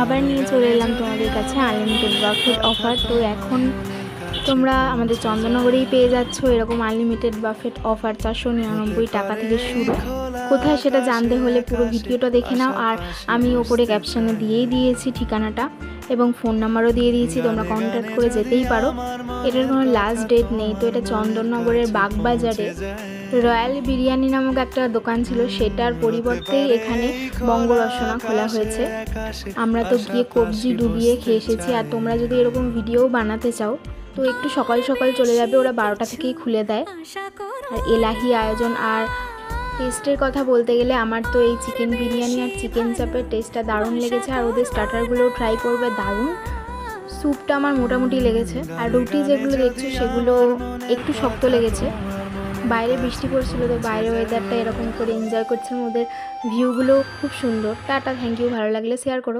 আবার নিয়ে চলে এলাম তোমাদের কাছে আনলিমিটেড বাফেট অফার। তো এখন তোমরা আমাদের চন্দননগরেই পেয়ে যাচ্ছ এরকম আনলিমিটেড বাফেট অফার 499 টাকা থেকে শুরু। কোথায় সেটা জানতে হলে পুরো ভিডিওটা দেখে নাও। আর আমি ওপরে ক্যাপশনে দিয়েই দিয়েছি ঠিকানাটা এবং ফোন নাম্বারও দিয়ে দিয়েছি, তোমরা কন্ট্যাক্ট করে যেতেই পারো। এটার কোনো লাস্ট ডেট নেই। তো এটা চন্দননগরের বাগবাজারে রয়্যাল বিরিয়ানি নামক একটা দোকান ছিল, সেটার পরিবর্তে এখানে বঙ্গ রসনা খোলা হয়েছে। আমরা তো গিয়ে কবজি ডুবিয়ে খেয়ে এসেছি। আর তোমরা যদি এরকম ভিডিও বানাতে চাও তো একটু সকাল সকাল চলে যাবে, ওরা 12টা থেকেই খুলে দেয়। আর এলাহি আয়োজন। আর টেস্টের কথা বলতে গেলে আমার তো এই চিকেন বিরিয়ানি আর চিকেন চাপের টেস্টটা দারুণ লেগেছে। আর ওদের স্টার্টারগুলোও ট্রাই করবে, দারুণ। স্যুপটা আমার মোটামুটি লেগেছে। আর রুটি যেগুলো দেখছো সেগুলো একটু শক্ত লেগেছে। বাইরে বৃষ্টি পড়ছিল, তো বাইরে ওয়েদারটা এরকম করে এনজয় করছিলাম। ওদের ভিউগুলো খুব সুন্দর। Tata, thank you. ভালো লাগলে শেয়ার করো।